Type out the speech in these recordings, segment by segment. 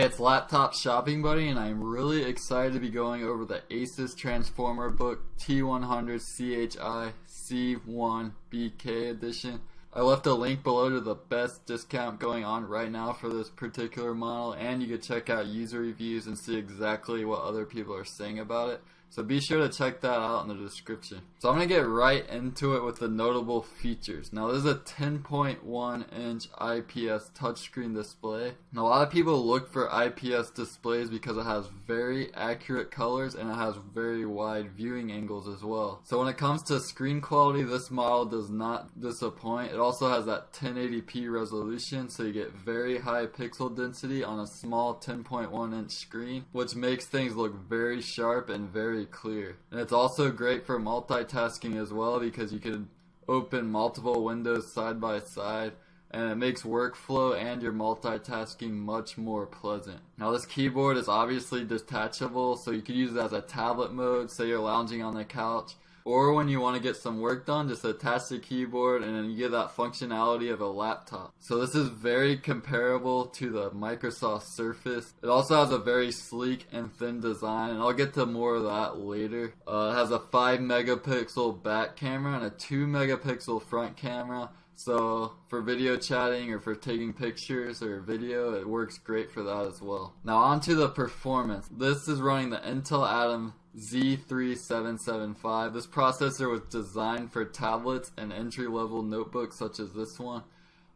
Hey, it's Laptop Shopping Buddy, and I'm really excited to be going over the ASUS Transformer Book T100CHI-C1-BK edition. I left a link below to the best discount going on right now for this particular model, and you can check out user reviews and see exactly what other people are saying about it. So be sure to check that out in the description. So I'm going to get right into it with the notable features. Now, this is a 10.1 inch IPS touchscreen display. Now, a lot of people look for IPS displays because it has very accurate colors and it has very wide viewing angles as well. So when it comes to screen quality, this model does not disappoint. It also has that 1080p resolution, so you get very high pixel density on a small 10.1 inch screen, which makes things look very sharp and very clear. And it's also great for multitasking as well, because you can open multiple windows side by side, and it makes workflow and your multitasking much more pleasant. Now, this keyboard is obviously detachable, so you could use it as a tablet mode, say you're lounging on the couch, or when you want to get some work done, just attach the keyboard and then you get that functionality of a laptop. So this is very comparable to the Microsoft Surface. It also has a very sleek and thin design, and I'll get to more of that later. It has a 5 megapixel back camera and a 2 megapixel front camera. So for video chatting or for taking pictures or video, it works great for that as well. Now on to the performance. This is running the Intel Atom Z3775. This processor was designed for tablets and entry-level notebooks such as this one.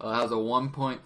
It has a 1.46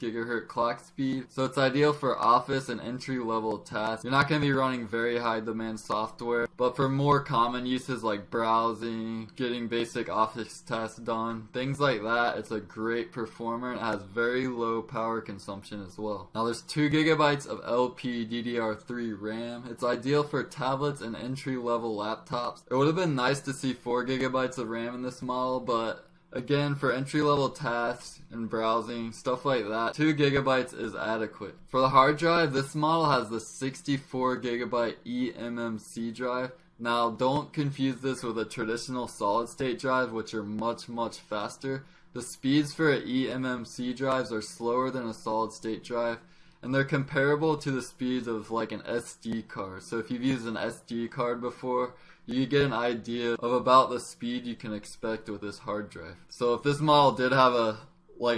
gigahertz clock speed, so it's ideal for office and entry-level tasks. You're not going to be running very high-demand software, but for more common uses like browsing, getting basic office tasks done, things like that, it's a great performer and it has very low power consumption as well. Now, there's 2 gigabytes of LPDDR3 RAM. It's ideal for tablets and entry-level laptops. It would have been nice to see 4 gigabytes of RAM in this model, but again, for entry-level tasks and browsing, stuff like that, 2 gigabytes is adequate. For the hard drive, this model has the 64 gigabyte eMMC drive. Now, don't confuse this with a traditional solid-state drive, which are much faster. The speeds for eMMC drives are slower than a solid-state drive, and they're comparable to the speeds of like an SD card. So if you've used an SD card before, you get an idea of about the speed you can expect with this hard drive. So if this model did have a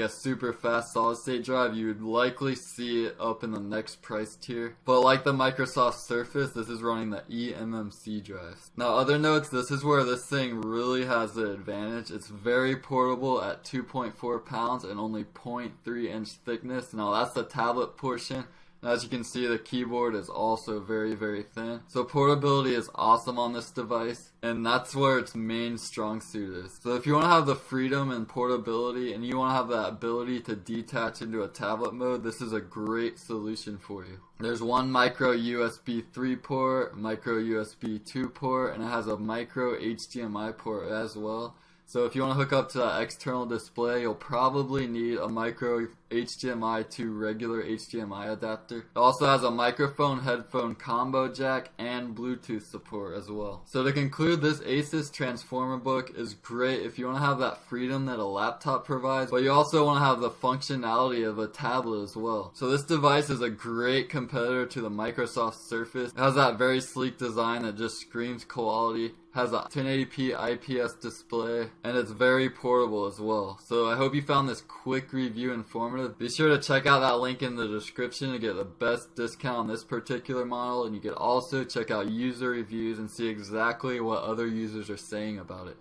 super fast solid state drive, you would likely see it up in the next price tier. But like the Microsoft Surface, this is running the eMMC drives. Now, other notes, this is where this thing really has the advantage. It's very portable at 2.4 pounds and only 0.3 inch thickness. Now, that's the tablet portion. As you can see, the keyboard is also very thin. So portability is awesome on this device, and that's where its main strong suit is. So if you want to have the freedom and portability, and you want to have that ability to detach into a tablet mode, this is a great solution for you. There's one micro USB 3 port, micro USB 2 port, and it has a micro HDMI port as well. So if you want to hook up to that external display, you'll probably need a micro HDMI to regular HDMI adapter. It also has a microphone headphone combo jack and Bluetooth support as well. So to conclude, this ASUS Transformer Book is great if you want to have that freedom that a laptop provides, but you also want to have the functionality of a tablet as well. So this device is a great competitor to the Microsoft Surface. It has that very sleek design that just screams quality. Has a 1080p IPS display, and it's very portable as well. So I hope you found this quick review informative. Be sure to check out that link in the description to get the best discount on this particular model, and you can also check out user reviews and see exactly what other users are saying about it.